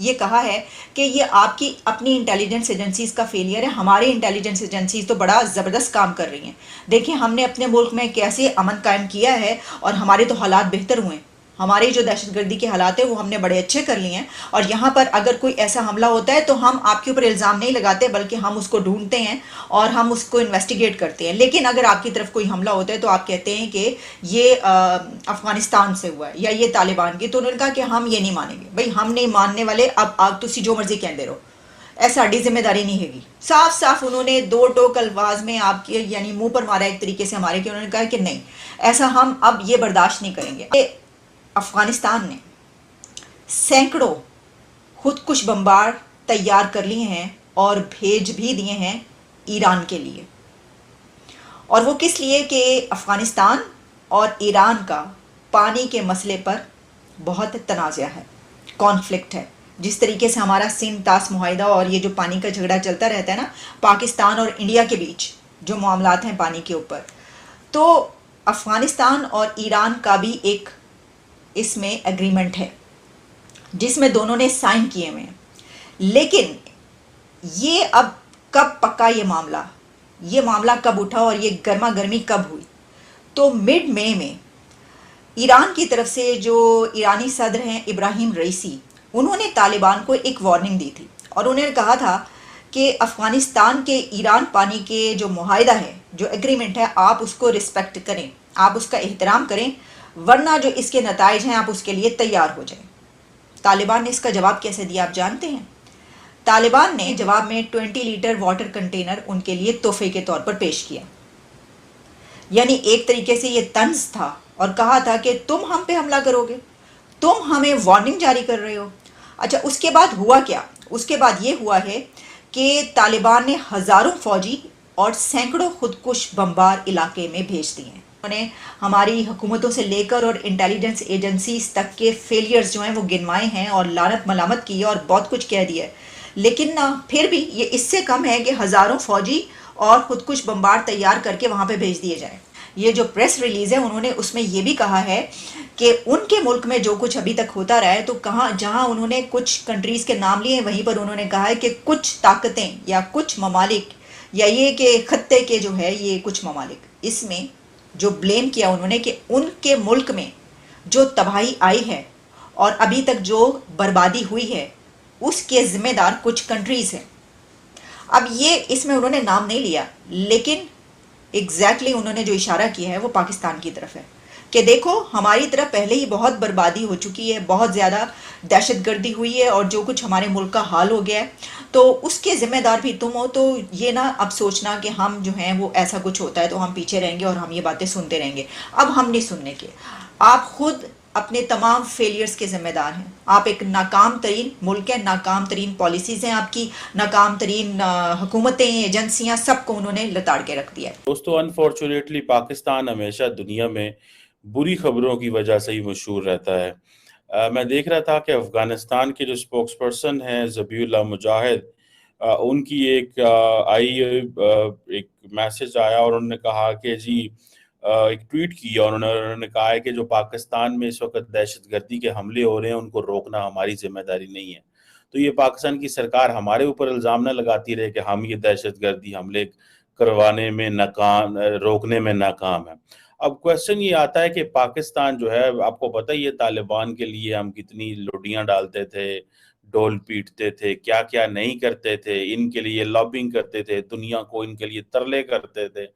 یہ کہا ہے کہ یہ آپ کی اپنی انٹیلیجنس ایجنسیز کا فیلئر ہے، ہماری انٹیلیجنس ایجنسیز تو بڑا زبردست کام کر رہی ہیں، دیکھیں ہم نے اپنے ملک میں کیسے امن قائم کیا ہے اور ہمارے تو حالات بہتر ہوئے ہیں، ہمارے جو دہشت گردی کے حالات ہیں وہ ہم نے بڑے اچھے کر لیے ہیں، اور یہاں پر اگر کوئی ایسا حملہ ہوتا ہے تو ہم آپ کے اوپر الزام نہیں لگاتے بلکہ ہم اس کو ڈھونڈتے ہیں اور ہم اس کو انویسٹیگیٹ کرتے ہیں، لیکن اگر آپ کی طرف کوئی حملہ ہوتا ہے تو آپ کہتے ہیں کہ یہ افغانستان سے ہوا ہے یا یہ طالبان کی، تو انہوں نے کہا کہ ہم یہ نہیں مانیں گے، بھئی ہم نہیں ماننے والے، اب آپ تسی جو مرضی کہندے رہو، ایسا ساڑی ذمہ داری نہیں ہے گی۔ صاف صاف انہوں نے دو ٹوک الفاظ میں آپ کے یعنی منہ پر مارا ایک طریقے سے ہمارے، کہ انہوں نے کہا کہ نہیں ایسا ہم اب یہ برداشت نہیں کریں گے۔ افغانستان نے سینکڑوں خود کش بمبار تیار کر لیے ہیں اور بھیج بھی دیے ہیں ایران کے لیے، اور وہ کس لیے کہ افغانستان اور ایران کا پانی کے مسئلے پر بہت تنازع ہے، کانفلکٹ ہے، جس طریقے سے ہمارا سندھ طاس معاہدہ اور یہ جو پانی کا جھگڑا چلتا رہتا ہے نا پاکستان اور انڈیا کے بیچ جو معاملات ہیں پانی کے اوپر، تو افغانستان اور ایران کا بھی ایک اس میں ایگریمنٹ ہے جس میں دونوں نے سائن کیے ہوئے ہیں، لیکن یہ اب کب پکا یہ معاملہ کب اٹھا اور یہ گرما گرمی کب ہوئی؟ تو مڈ مئی میں ایران کی طرف سے جو ایرانی صدر ہیں ابراہیم رئیسی، انہوں نے طالبان کو ایک وارننگ دی تھی اور انہوں نے کہا تھا کہ افغانستان کے ایران پانی کے جو معاہدہ ہے جو ایگریمنٹ ہے آپ اس کو رسپیکٹ کریں، آپ اس کا احترام کریں، ورنہ جو اس کے نتائج ہیں آپ اس کے لیے تیار ہو جائیں۔ طالبان نے اس کا جواب کیسے دیا آپ جانتے ہیں؟ طالبان نے جواب میں 20 لیٹر واٹر کنٹینر ان کے لیے تحفے کے طور پر پیش کیا، یعنی ایک طریقے سے یہ طنز تھا اور کہا تھا کہ تم ہم پہ حملہ کرو گے، تم ہمیں وارننگ جاری کر رہے ہو۔ اچھا اس کے بعد ہوا کیا؟ اس کے بعد یہ ہوا ہے کہ طالبان نے ہزاروں فوجی اور سینکڑوں خودکش بمبار علاقے میں بھیج دیے ہیں، انہوں نے ہماری حکومتوں سے لے کر اور انٹیلیجنس ایجنسیز تک کے فیلیئرز جو ہیں وہ گنوائے ہیں اور لعنت ملامت کی ہے اور بہت کچھ کہہ دیا ہے، لیکن پھر بھی یہ اس سے کم ہے کہ ہزاروں فوجی اور خودکش بمبار تیار کر کے وہاں پہ بھیج دیے جائیں۔ یہ جو پریس ریلیز ہے انہوں نے اس میں یہ بھی کہا ہے کہ ان کے ملک میں جو کچھ ابھی تک ہوتا رہا ہے تو جہاں انہوں نے کچھ کنٹریز کے نام لیے ہیں وہیں پر انہوں نے کہا ہے کہ کچھ طاقتیں یا کچھ ممالک یا یہ کہ خطے کے جو ہے یہ کچھ ممالک، اس میں جو بلیم کیا انہوں نے کہ ان کے ملک میں جو تباہی آئی ہے اور ابھی تک جو بربادی ہوئی ہے اس کے ذمہ دار کچھ کنٹریز ہیں۔ اب یہ اس میں انہوں نے نام نہیں لیا، لیکن ایگزیکٹلی انہوں نے جو اشارہ کیا ہے وہ پاکستان کی طرف ہے کہ دیکھو ہماری طرف پہلے ہی بہت بربادی ہو چکی ہے، بہت زیادہ دہشت گردی ہوئی ہے اور جو کچھ ہمارے ملک کا حال ہو گیا ہے، تو اس کے ذمہ دار بھی تم ہو، تو یہ نہ اب سوچنا کہ ہم جو ہیں وہ ایسا کچھ ہوتا ہے تو ہم پیچھے رہیں گے اور ہم یہ باتیں سنتے رہیں گے۔ اب ہم نہیں سننے کے، آپ خود اپنے تمام فیلیئرز کے ذمہ دار ہیں، آپ ایک ناکام ترین ملک ہیں، ناکام ترین پالیسیز ہیں آپ کی، ناکام ترین حکومتیں، ایجنسیاں، سب کو انہوں نے لتاڑ کے رکھ دیا ہے۔ دوستو انفارچونیٹلی پاکستان ہمیشہ دنیا میں بری خبروں کی وجہ سے ہی مشہور رہتا ہے۔ میں دیکھ رہا تھا کہ افغانستان کے جو سپوکس پرسن ہیں ذبیح اللہ مجاہد، ان کی ایک میسج آیا اور انہوں نے کہا کہ جی ایک ٹویٹ کی اور انہوں نے کہا ہے کہ جو پاکستان میں اس وقت دہشت گردی کے حملے ہو رہے ہیں ان کو روکنا ہماری ذمہ داری نہیں ہے، تو یہ پاکستان کی سرکار ہمارے اوپر الزام نہ لگاتی رہے کہ ہم یہ دہشت گردی حملے کروانے میں ناکام، روکنے میں ناکام ہے۔ اب کویسچن یہ آتا ہے کہ پاکستان جو ہے، آپ کو پتہ ہی ہے طالبان کے لیے ہم کتنی لوڈیاں ڈالتے تھے، ڈول پیٹتے تھے، کیا کیا نہیں کرتے تھے، ان کے لیے لابنگ کرتے تھے، دنیا کو ان کے لیے ترلے کرتے تھے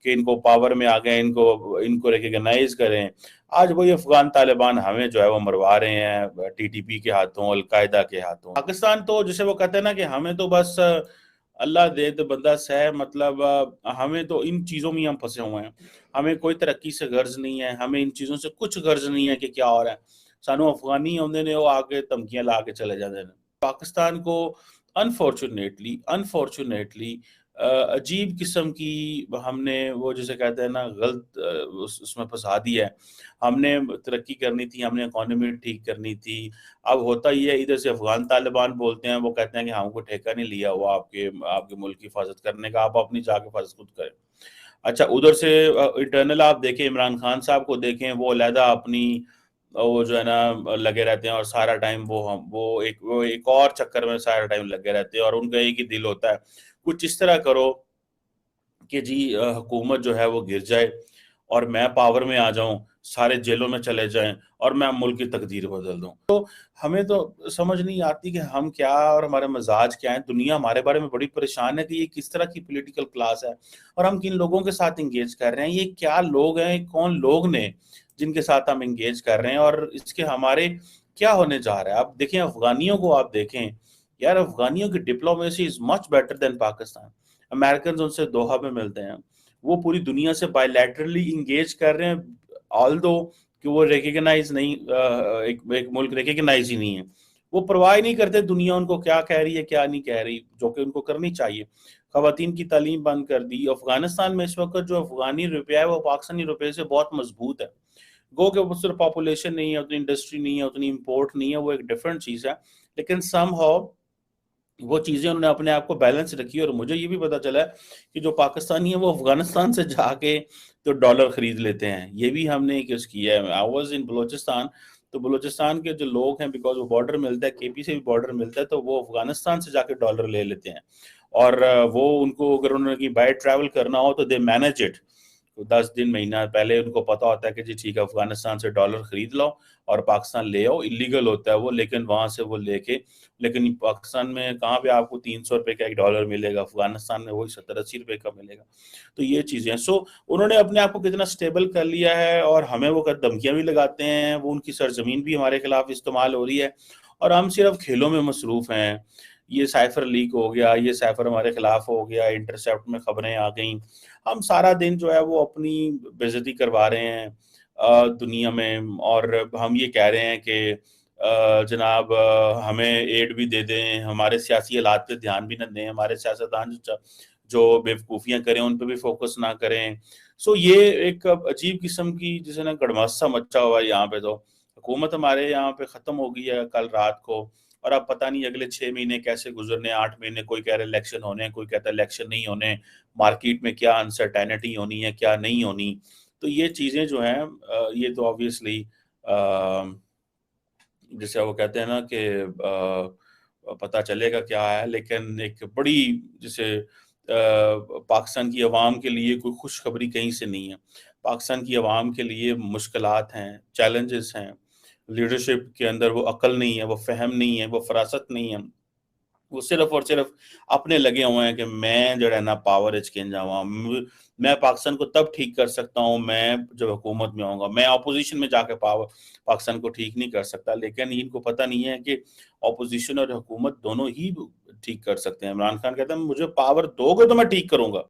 کہ ان کو پاور میں آ گئے، ان کو ریکگنائز کریں۔ آج وہی افغان طالبان ہمیں جو ہے وہ مروا رہے ہیں ٹی ٹی پی کے ہاتھوں، القاعدہ کے ہاتھوں۔ پاکستان تو جسے وہ کہتے ہیں نا کہ ہمیں تو بس اللہ دے تو بندہ سہ، مطلب ہمیں تو ان چیزوں میں ہم پھنسے ہوئے ہیں، ہمیں کوئی ترقی سے غرض نہیں ہے، ہمیں ان چیزوں سے کچھ غرض نہیں ہے کہ کیا ہو رہا ہے، سانو افغانی ہوندے نے وہ آگے دھمکیاں لا کے چلے جاتے ہیں۔ پاکستان کو انفارچونیٹلی عجیب قسم کی ہم نے وہ جسے کہتے ہیں نا غلط اس میں پھنسا دیا ہے۔ ہم نے ترقی کرنی تھی، ہم نے اکانومی ٹھیک کرنی تھی، اب ہوتا ہی ہے ادھر سے افغان طالبان بولتے ہیں، وہ کہتے ہیں کہ ہم کو ٹھیکہ نہیں لیا ہوا آپ کے ملک کی حفاظت کرنے کا، آپ اپنی جا کے حفاظت خود کریں۔ اچھا ادھر سے انٹرنل آپ دیکھیں، عمران خان صاحب کو دیکھیں، وہ علیحدہ اپنی وہ جو ہے نا لگے رہتے ہیں اور سارا ٹائم وہ ایک اور چکر میں سارا ٹائم لگے رہتے ہیں، اور ان کا ایک ہی دل ہوتا ہے کچھ اس طرح کرو کہ جی حکومت جو ہے وہ گر جائے اور میں پاور میں آ جاؤں، سارے جیلوں میں چلے جائیں اور میں ملک کی تقدیر بدل دوں۔ تو ہمیں تو سمجھ نہیں آتی کہ ہم کیا اور ہمارے مزاج کیا ہیں۔ دنیا ہمارے بارے میں بڑی پریشان ہے کہ یہ کس طرح کی پولیٹیکل کلاس ہے اور ہم کن لوگوں کے ساتھ انگیج کر رہے ہیں، یہ کیا لوگ ہیں، کون لوگ نے جن کے ساتھ ہم انگیج کر رہے ہیں، اور اس کے ہمارے کیا ہونے جا رہا ہے۔ آپ دیکھیں افغانیوں کو، آپ دیکھیں یار، افغانیوں کی diplomacy is much better than Pakistan. Americans ان سے دوحہ میں ملتے ہیں، وہ پوری دنیا سے بائی لیٹرلی انگیج کر رہے ہیں، آلدو کہ وہ ریکگنائز نہیں، ایک ملک ریکگنائز ہی نہیں ہے، وہ پرواہ نہیں کرتے دنیا ان کو کیا کہہ رہی ہے کیا نہیں کہہ رہی، جو کہ ان کو کرنی چاہیے۔ خواتین کی تعلیم بند کر دی۔ افغانستان میں اس وقت جو افغانی روپیہ ہے وہ پاکستانی روپے سے بہت مضبوط ہے، گو کہ صرف پاپولیشن نہیں ہے، اتنی انڈسٹری نہیں ہے، اتنی امپورٹ نہیں ہے، وہ ایک ڈیفرنٹ چیز ہے، لیکن سم ہاؤ وہ چیزیں انہوں نے اپنے آپ کو بیلنس رکھی۔ اور مجھے یہ بھی پتا چلا ہے کہ جو پاکستانی ہیں وہ افغانستان سے جا کے تو ڈالر خرید لیتے ہیں، یہ بھی ہم نے کس کیا ہے۔ آئی واز ان بلوچستان، تو بلوچستان کے جو لوگ ہیں، بیکاز وہ بارڈر ملتا ہے، کے پی سے بھی بارڈر ملتا ہے، تو وہ افغانستان سے جا کے ڈالر لے لیتے ہیں، اور وہ ان کو اگر انہوں نے بائی ٹریول کرنا ہو تو دے مینج اٹ، 10 دن مہینہ پہلے ان کو پتا ہوتا ہے کہ جی ٹھیک ہے افغانستان سے ڈالر خرید لو اور پاکستان لے آؤ۔ اللیگل ہوتا ہے وہ، لیکن وہاں سے وہ لے کے، لیکن پاکستان میں کہاں پہ آپ کو 300 روپے کا ایک ڈالر ملے گا، افغانستان میں وہی 70-80 روپے کا ملے گا۔ تو یہ چیزیں ہیں۔ سو انہوں نے اپنے آپ کو کتنا سٹیبل کر لیا ہے، اور ہمیں وہ دھمکیاں بھی لگاتے ہیں، وہ ان کی سرزمین بھی ہمارے خلاف استعمال ہو رہی ہے، اور ہم صرف کھیلوں میں مصروف ہیں۔ یہ سائفر لیک ہو گیا، یہ سائفر ہمارے خلاف ہو گیا، انٹرسیپٹ میں خبریں آ گئیں، ہم سارا دن جو ہے وہ اپنی بےعزتی کروا رہے ہیں دنیا میں، اور ہم یہ کہہ رہے ہیں کہ جناب ہمیں ایڈ بھی دے دیں، ہمارے سیاسی حالات پہ دھیان بھی نہ دیں، ہمارے سیاستدان جو بیوقوفیاں کریں ان پہ بھی فوکس نہ کریں۔ سو یہ ایک عجیب قسم کی جسے نا گڑماسا مچا ہوا ہے یہاں پہ۔ تو حکومت ہمارے یہاں پہ ختم ہو گئی ہے کل رات کو، اور اب پتہ نہیں اگلے 6 مہینے کیسے گزرنے، 8 مہینے، کوئی کہہ رہے الیکشن ہونے، کوئی کہتا ہے الیکشن نہیں ہونے، مارکیٹ میں کیا انسرٹینٹی ہونی ہے کیا نہیں ہونی۔ تو یہ چیزیں جو ہیں یہ تو آبویسلی جسے وہ کہتے ہیں نا کہ پتہ چلے گا کیا ہے، لیکن ایک بڑی جسے پاکستان کی عوام کے لیے کوئی خوشخبری کہیں سے نہیں ہے۔ پاکستان کی عوام کے لیے مشکلات ہیں، چیلنجز ہیں، لیڈرشپ کے اندر وہ عقل نہیں ہے، وہ فہم نہیں ہے، وہ فراست نہیں ہے، وہ صرف اور صرف اپنے لگے ہوئے ہیں کہ میں جو ہے نا پاور اچکن جاؤں، میں پاکستان کو تب ٹھیک کر سکتا ہوں میں جب حکومت میں آؤں گا، میں اپوزیشن میں جا کے پاکستان کو ٹھیک نہیں کر سکتا۔ لیکن ان کو پتہ نہیں ہے کہ اپوزیشن اور حکومت دونوں ہی ٹھیک کر سکتے ہیں۔ عمران خان کہتا ہے مجھے پاور دو گے تو میں ٹھیک کروں گا۔